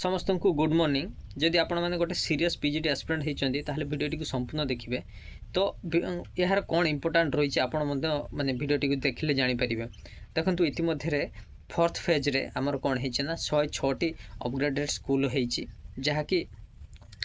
समस्त को good morning. जदि आपण मैंने गोटे सीरीयस पीजीटी एस्पिरेंट होती ताहले वीडियोटी को संपूर्ण देखिए तो यार कौन इंपोर्टाट रही है माने वीडियोटी को देखिले जानीपारे। देखो इतिमध्य फोर्थ फेज रे आमर कौन होना 106टी अपग्रेडेड स्कूल होती जहाँकि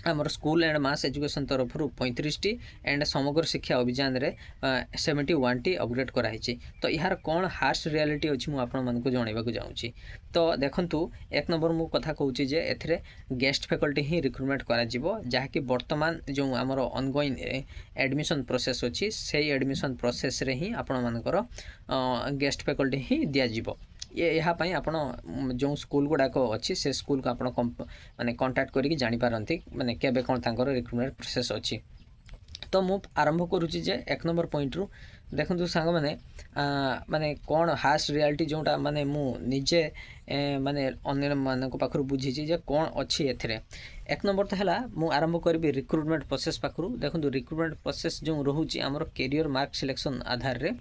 आमर स्कूल एंड मास एजुकेशन तरफ 35टी एंड समग्र शिक्षा अभियान रे 71टी अपग्रेड कराई। तो यार कौन हार्श रियलिटी अच्छी मुझे जनवाक जाऊँगी। तो देखंतु एक नंबर मु कथा कहूँ जे एथिरे गेस्ट फैकल्टी ही रिक्रुटमेंट करा जहाँकि वर्तमान जो आमर ऑनगोइंग एडमिशन प्रोसेस अच्छी से एडमिशन प्रोसेस रे ही आपण मानकर गेस्ट फैकल्टी ही दिज्व। ये आपण जो स्कूल गुड़ाक अच्छी से स्कूल को आप माने कांटेक्ट करके जानीपारती माने केबे कौन तांकर रिक्रुटमेंट प्रोसेस अच्छी। तो मु आरंभ करुच्ची जे एक नंबर पॉइंट रु देखो सांग मैंने माने कौन हार्श रियलिटी जोटा माने मु निजे माने अन्य मान पाखु बुझी जे कौन अच्छी एथिरे। एक नंबर तो है मु आरंभ करी रिक्रुटमेंट प्रोसेस पाखु। देखो रिक्रुटमेंट प्रोसेस जो रोचे आमर कैरियर मार्क सिलेक्शन आधार रे।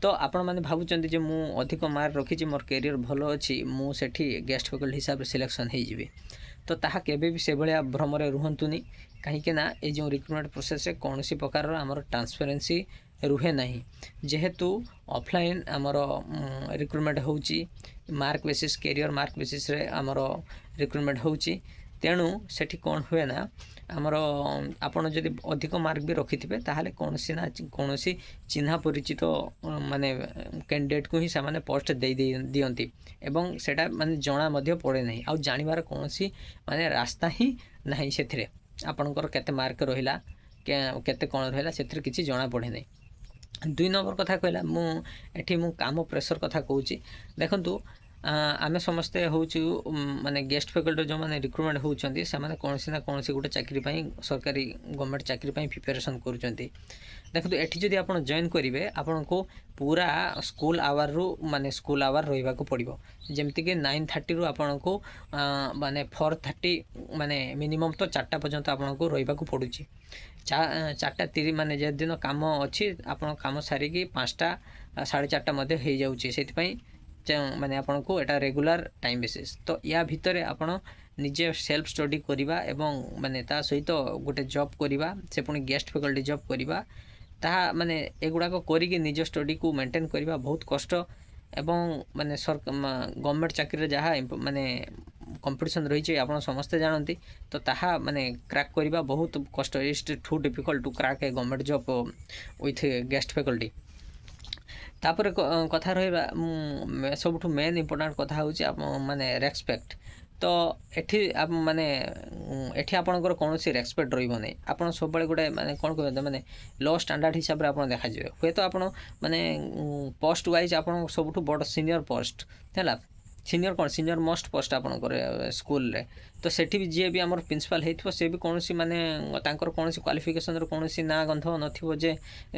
तो आपण मैंने भावुं जे मु अधिक मार्क रखी मोर कैरियर भल अच्छी मुझे गेस्ट फैकल्टी हिसाब से सिलेक्शन हो। तो ताहा केबे भी से भाया भ्रम रुहतुनि कहीं ये जो रिक्रुटमेंट प्रोसेस रे कौन सी प्रकार आमर ट्रांसपेरेंसी रुहे नहीं जेहेतु ऑफलाइन आमर रिक्रुटमेंट होची mark basis career mark basis रे आमर रिक्रुटमेंट होची। तेणु सेठी कौन हुए ना आमर आपड़ जदि अधिक मार्क भी रखि थे ताहले कौन सी ना कौन सी चिन्हा परिचित माने कैंडिडेट को ही से माने पोस्ट दे दियंती एवं सेटा माने जना मध्य पड़े नहीं आ जानिबार कौन सी माने रास्ता ही नहीं सेथिरे आपणकर केते मार्क रहिला केते कौन रहिला सेथिरे किछि जना पड़े नहीं। दुई नंबर कथा कहला मु काम प्रेशर कथा कहूँ। देखंतु आमे समस्ते हूँ माने गेस्ट फैकल्टी जो माने रिक्रुटमेंट होती से कौन सी ना कौन सी गोटे चाकरी सरकारी गवर्नमेंट चाकरी प्रिपेरेसन करुँच। देखो एठी जदि आप जॉइन करेंगे आपन को पूरा स्कूल आवर रु माने स्कूल आवर रहा पड़ो जमती कि 9:30 रु आपन को माने 4:30 माने मिनिमम तो 4टा पर्यंत आपन को रहा पड़ू। 4:30 माने जे दिन काम अच्छी आप काम सारिकी 5टा 4:30 मध्य हो जाऊँगी से माने आपन को एटा रेगुलर टाइम बेसिस। तो या भितर आपण निजे सेल्फ स्टडी करिबा एवं माने ता सहित गोटे जॉब करिबा से पुणी गेस्ट फैकल्टी जॉब करिबा ता माने एगुडा को करिके निज स्टडी को मेंटेन करिबा बहुत कष्ट एवं माने गवर्नमेंट चाकरी जहाँ माने कंपटीशन रही है आप समस्ते जानती। तो ताहा माने क्रैक करिबा बहुत कष्ट is too difficult to crack a government job with guest faculty. तापर कथा रहा सब मेन इम्पोर्टाट कथा हूँ माने रेस्पेक्ट। तो एठी आप माने एठी आपनकर कौन सी रेस्पेक्ट रहिबो नै आपन सब बळे गोटे माने कोन कहबे माने लो स्टैंडर्ड हिसाब रे आपन देखा जिवे हुए तो आपन माने पोस्ट वाइज आपन सबठु बड़ सीनियर पोस्ट हैला सीनियर कौन सीनियर मोस्ट पोस्ट आपन स्कूल रे। तो सेठी भी जी भी आमर प्रिंसिपल हेइथो से भी कौन सी माने तांकर कौन सी क्वालिफिकेशन रो कौन सी ना गंध नथिबो जे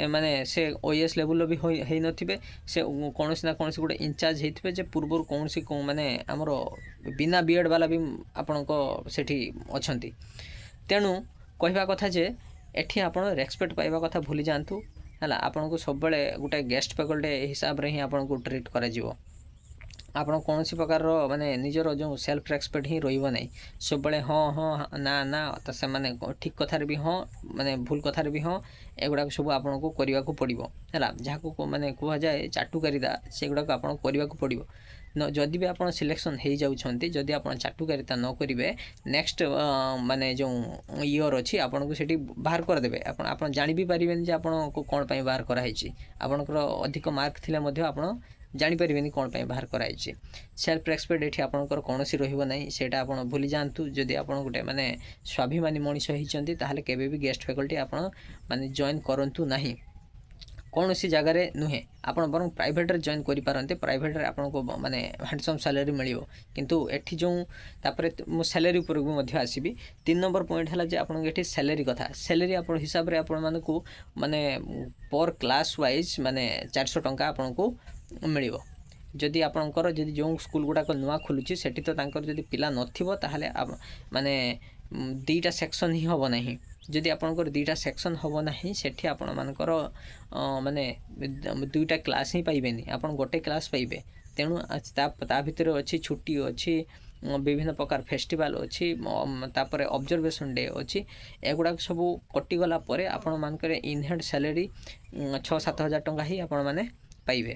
माने से ओएस लेवल भी हेइ नथिबे से कौन सी ना कौन सी गोटे इंचार्ज हेइथबे जे पूर्व कौन सी माने आमर बिना बीएड वाला भी आपन को सेठी अछंती। तेणु कहवा कथा जे एठी आपन रेस्पेक्ट पाइबा कथा भूली जांतु हैला आपन को सब बळे गोटे गेस्ट फैकल्टी हिसाब रे ही आपन को ट्रीट करा जिवो। आपन कौन सी प्रकार माने निजर जो सेल्फ रेस्पेक्ट ही रहिबो नै सब बळे हाँ हाँ ना ना तो से माने ठीक कथार भी हाँ माने भूल कथार भी हाँ एगुड़ा सब आपन को करने को पड़ो है जहाँ को माने कह जाए चाटुकारिता से गुड़ा आपन करने को पड़ो न जदि भी आप सिलेक्शन हो जाउछंती जदि आप चाटुकारिता न करेंगे नेक्स्ट माने जो ईयर अच्छी आपन को सेठी बाहर कर देबे आप जानि भी पारिबेन जे आपन को कोन पई बाहर करा हिची आपनकर अधिक मार्क थिले मध्ये आपन जानीपारे कौन पर बाहर कराई। सेल्फ रेस्पेक्ट ये आपंकर कौन सी रही सेटा आप भूली जातु जदि आप गोटे माने स्वाभिमानी मनीष होती ताहले केबे भी गेस्ट फैकल्टी आप माने जॉइन करंतु नहीं कौन सी जगार नुहे आप बर प्राइवेट जॉइन करें प्राइवेट आपको माने हैंडसम सैलरी मिलो किंतु एठी जो तापर मु सैलरी उपर भी आसबि। 3 नंबर पॉइंट है आपन एठी सैलरी कथा सैलरी आप हिसाब रे आपण मानकु माने पर क्लास वाइज माने 400 टंका आपन को मिलिबो। जदि आपनकर जदि जो स्कूल गुड़ाक नुआ खोलुची सेठी तो तांकर जदि पिला नथिबो ताहले माने 2टा सेक्शन ही हबो नहीं जदि आपनकर 2टा सेक्शन हबो नहीं सेठी आपण मानकर माने 2टा क्लास ही पाइबेनी आपन गोटे क्लास पाइबे। तेणु ता भितर अच्छी छुट्टी अच्छी ବିଭିନ୍ନ ପ୍ରକାର ଫେଷ୍ଟିଭାଲ୍ ଅଛି, ତାପରେ ଅବଜର୍ଭେସନ୍ ଡେ ଅଛି। ଏଗୁଡ଼ାକ ସବୁ କଟିଗଲା ପରେ ଆପଣମାନଙ୍କର ଇନ୍ ହ୍ୟାଣ୍ଡ ସାଲେରୀ 6-7 ହଜାର ଟଙ୍କା ହିଁ ଆପଣମାନେ ପାଇବେ।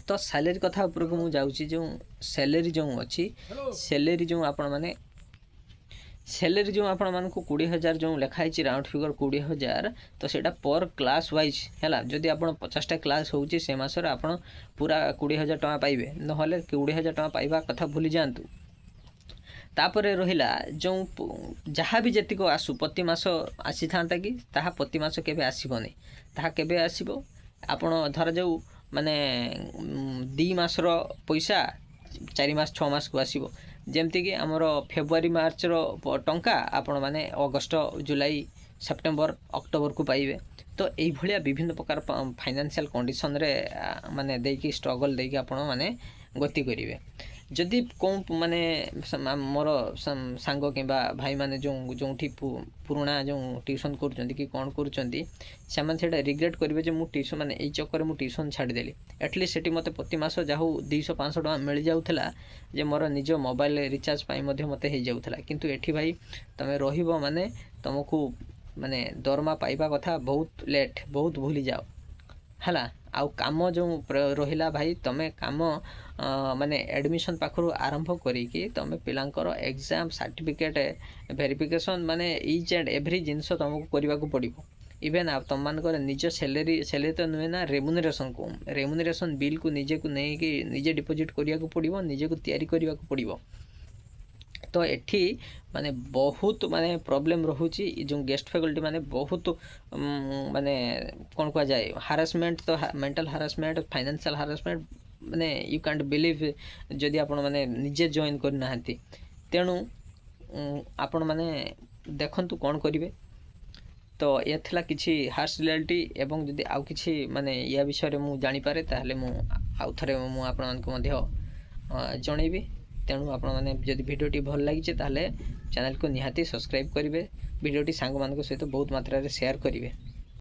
ତ ସାଲେରୀ କଥା ଉପରକୁ ମୁଁ ଯାଉଛି। ଯେଉଁ ସାଲେରୀ ଯେଉଁ ଅଛି, ସାଲେରୀ ଯେଉଁ ଆପଣମାନେ ସାଲେରୀ ଯେଉଁ ଆପଣମାନଙ୍କୁ 20,000 ଯେଉଁ ଲେଖା ହେଇଛି ରାଉଣ୍ଡ ଫିଗର 20,000, ତ ସେଇଟା ପର୍ କ୍ଲାସ୍ ୱାଇଜ୍ ହେଲା। ଯଦି ଆପଣ 50ଟା କ୍ଲାସ୍ ହେଉଛି ସେ ମାସରେ ଆପଣ ପୁରା 20,000 ଟଙ୍କା ପାଇବେ, ନହେଲେ 20,000 ଟଙ୍କା ପାଇବା କଥା ଭୁଲି ଯାଆନ୍ତୁ। ତାପରେ ରହିଲା ଯେଉଁ ଯାହା ବି ଯେତିକ ଆସୁ ପ୍ରତି ମାସ ଆସିଥାନ୍ତା କି ତାହା ପ୍ରତି ମାସ କେବେ ଆସିବନି। ତାହା କେବେ ଆସିବ, ଆପଣ ଧରାଯାଉ ମାନେ 2 ମାସର ପଇସା 4 ମାସ 6 ମାସକୁ ଆସିବ। ଯେମିତିକି ଆମର ଫେବୃଆରୀ ମାର୍ଚ୍ଚର ଟଙ୍କା ଆପଣମାନେ ଅଗଷ୍ଟ, ଜୁଲାଇ, ସେପ୍ଟେମ୍ବର, ଅକ୍ଟୋବରକୁ ପାଇବେ। ତ ଏଇଭଳିଆ ବିଭିନ୍ନ ପ୍ରକାର ଫାଇନାନ୍ସିଆଲ୍ କଣ୍ଡିସନରେ ମାନେ ଦେଇକି ଷ୍ଟ୍ରଗଲ୍ ଦେଇକି ଆପଣମାନେ ଗତି କରିବେ। ଯଦି କେଉଁ ମାନେ ମୋର ସାଙ୍ଗ କିମ୍ବା ଭାଇମାନେ ଯେଉଁଠି ପୁରୁଣା ଯେଉଁ ଟ୍ୟୁସନ୍ କରୁଛନ୍ତି କି କ'ଣ କରୁଛନ୍ତି, ସେମାନେ ସେଇଟା ରିଗ୍ରେଟ୍ କରିବେ ଯେ ମୁଁ ଟ୍ୟୁସନ୍ ମାନେ ଏଇ ଚକ୍କରରେ ମୁଁ ଟ୍ୟୁସନ୍ ଛାଡ଼ିଦେଲି। ଆଟଲିଷ୍ଟ ସେଠି ମୋତେ ପ୍ରତି ମାସ ଯାହା ହଉ 200-500 ଟଙ୍କା ମିଳିଯାଉଥିଲା, ଯେ ମୋର ନିଜ ମୋବାଇଲ ରିଚାର୍ଜ ପାଇଁ ମଧ୍ୟ ମୋତେ ହେଇଯାଉଥିଲା। କିନ୍ତୁ ଏଠି ଭାଇ ତୁମେ ରହିବ ମାନେ ତୁମକୁ ମାନେ ଦରମା ପାଇବା କଥା ବହୁତ ଲେଟ୍, ବହୁତ ଭୁଲିଯାଅ ହେଲା। ଆଉ କାମ ଯେଉଁ ରହିଲା ଭାଇ, ତୁମେ କାମ ମାନେ ଆଡ଼ମିସନ୍ ପାଖରୁ ଆରମ୍ଭ କରିକି ତୁମେ ପିଲାଙ୍କର ଏକ୍ଜାମ୍, ସାର୍ଟିଫିକେଟ୍ ଭେରିଫିକେସନ୍, ମାନେ ଇଚ୍ ଆଣ୍ଡ ଏଭ୍ରି ଜିନିଷ ତୁମକୁ କରିବାକୁ ପଡ଼ିବ। ଇଭେନ୍ ଆଉ ତୁମମାନଙ୍କର ନିଜ ସାଲେରୀ ତ ନୁହେଁ ନା, ରେମୁନେରେସନ୍ ବିଲ୍କୁ ନିଜକୁ ନେଇକି ନିଜେ ଡିପୋଜିଟ୍ କରିବାକୁ ପଡ଼ିବ, ନିଜକୁ ତିଆରି କରିବାକୁ ପଡ଼ିବ। ତ ଏଠି ମାନେ ବହୁତ ମାନେ ପ୍ରୋବ୍ଲେମ୍ ରହୁଛି। ଯେଉଁ ଗେଷ୍ଟ ଫ୍ୟାକଲ୍ଟି ମାନେ ବହୁତ ମାନେ କ'ଣ କୁହାଯାଏ ହାରାସମେଣ୍ଟ, ତ ମେଣ୍ଟାଲ୍ ହାରାସମେଣ୍ଟ, ଫାଇନାନ୍ସିଆଲ୍ ହାରାସମେଣ୍ଟ, ମାନେ ୟୁ କାଣ୍ଟ ବିଲିଭ୍ ଯଦି ଆପଣମାନେ ନିଜେ ଜଏନ୍ କରିନାହାନ୍ତି। ତେଣୁ ଆପଣମାନେ ଦେଖନ୍ତୁ କ'ଣ କରିବେ। ତ ଏ ଥିଲା କିଛି ହାର୍ସ ରିଆଲିଟି। ଏବଂ ଯଦି ଆଉ କିଛି ମାନେ ୟା ବିଷୟରେ ମୁଁ ଜାଣିପାରେ ତାହେଲେ ମୁଁ ଆଉ ଥରେ ମୁଁ ଆପଣମାନଙ୍କୁ ମଧ୍ୟ ଜଣେଇବି। ତେଣୁ ଆପଣମାନେ ଯଦି ଭିଡ଼ିଓଟି ଭଲ ଲାଗିଛି ତାହେଲେ ଚ୍ୟାନେଲକୁ ନିହାତି ସବସ୍କ୍ରାଇବ୍ କରିବେ, ଭିଡ଼ିଓଟି ସାଙ୍ଗମାନଙ୍କ ସହିତ ବହୁତ ମାତ୍ରାରେ ସେୟାର କରିବେ।